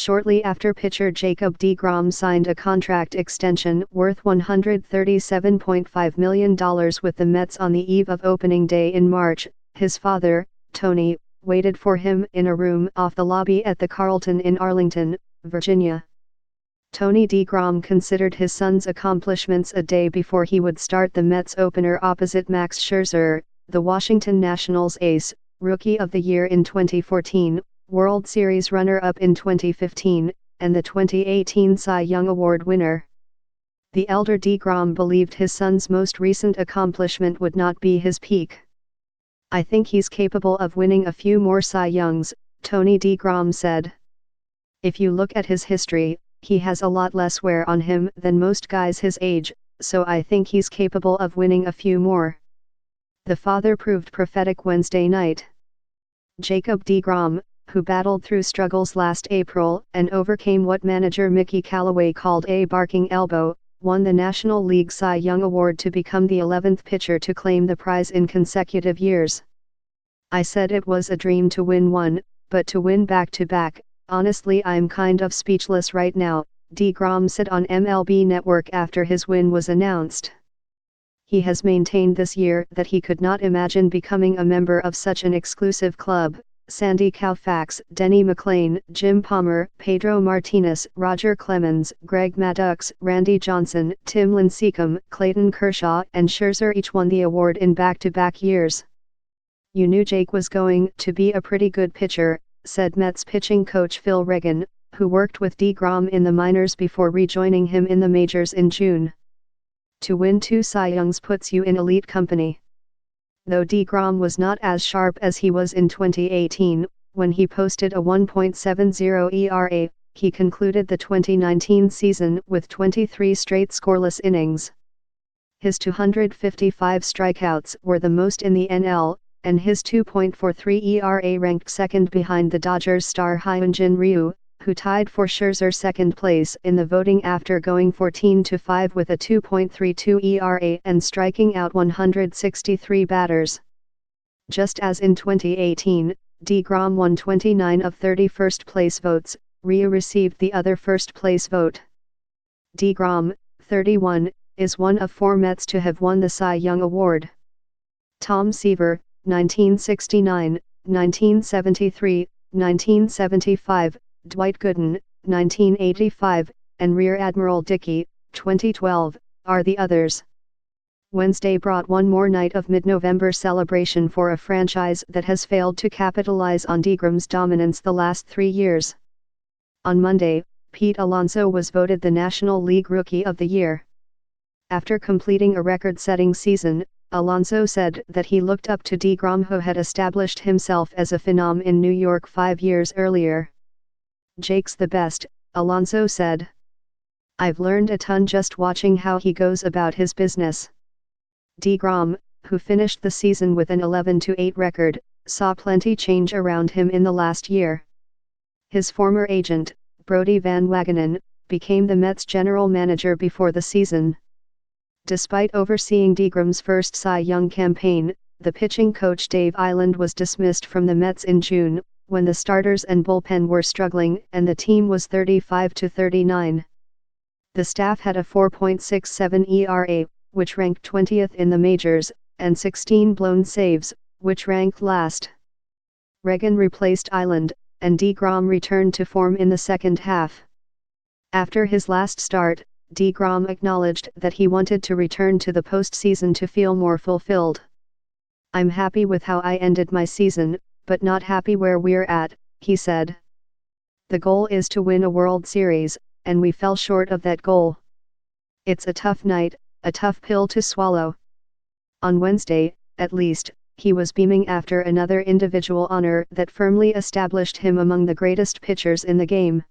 Shortly after pitcher Jacob deGrom signed a contract extension worth $137.5 million with the Mets on the eve of opening day in March, his father, Tony, waited for him in a room off the lobby at the Carlton in Arlington, Virginia. Tony deGrom considered his son's accomplishments a day before he would start the Mets opener opposite Max Scherzer, the Washington Nationals ace, Rookie of the Year in 2014, World Series runner-up in 2015, and the 2018 Cy Young Award winner. The elder deGrom believed his son's most recent accomplishment would not be his peak. "I think he's capable of winning a few more Cy Youngs," Tony deGrom said. "If you look at his history, he has a lot less wear on him than most guys his age, so I think he's capable of winning a few more." The father proved prophetic Wednesday night. Jacob deGrom, who battled through struggles last April and overcame what manager Mickey Callaway called a barking elbow, won the National League Cy Young Award to become the 11th pitcher to claim the prize in consecutive years. "I said it was a dream to win one, but to win back-to-back, honestly I'm kind of speechless right now," deGrom said on MLB Network after his win was announced. He has maintained this year that he could not imagine becoming a member of such an exclusive club. Sandy Koufax, Denny McLain, Jim Palmer, Pedro Martinez, Roger Clemens, Greg Maddux, Randy Johnson, Tim Lincecum, Clayton Kershaw and Scherzer each won the award in back-to-back years. "You knew Jake was going to be a pretty good pitcher," said Mets pitching coach Phil Regan, who worked with deGrom in the minors before rejoining him in the majors in June. "To win 2 Cy Youngs puts you in elite company." Though deGrom was not as sharp as he was in 2018, when he posted a 1.70 ERA, he concluded the 2019 season with 23 straight scoreless innings. His 255 strikeouts were the most in the NL, and his 2.43 ERA ranked second behind the Dodgers star Hyunjin Ryu, who tied for Scherzer second place in the voting after going 14-5 with a 2.32 ERA and striking out 163 batters. Just as in 2018, deGrom won 29 of 30 first-place votes, Ryu received the other first-place vote. deGrom, 31, is one of 4 Mets to have won the Cy Young Award. Tom Seaver, 1969, 1973, 1975, Dwight Gooden, 1985, and Rear Admiral Dickey, 2012, are the others. Wednesday brought one more night of mid-November celebration for a franchise that has failed to capitalize on deGrom's dominance the last 3 years. On Monday, Pete Alonso was voted the National League Rookie of the Year. After completing a record-setting season, Alonso said that he looked up to deGrom, who had established himself as a phenom in New York 5 years earlier. "Jake's the best," Alonso said. "I've learned a ton just watching how he goes about his business." deGrom, who finished the season with an 11-8 record, saw plenty change around him in the last year. His former agent, Brodie Van Wagenen, became the Mets general manager before the season. Despite overseeing deGrom's first Cy Young campaign, the pitching coach Dave Eiland was dismissed from the Mets in June, when the starters and bullpen were struggling and the team was 35-39. The staff had a 4.67 ERA, which ranked 20th in the majors, and 16 blown saves, which ranked last. Regan replaced Eiland, and deGrom returned to form in the second half. After his last start, deGrom acknowledged that he wanted to return to the postseason to feel more fulfilled. "I'm happy with how I ended my season, but not happy where we're at," he said. "The goal is to win a World Series, and we fell short of that goal. It's a tough night, a tough pill to swallow." On Wednesday, at least, he was beaming after another individual honor that firmly established him among the greatest pitchers in the game.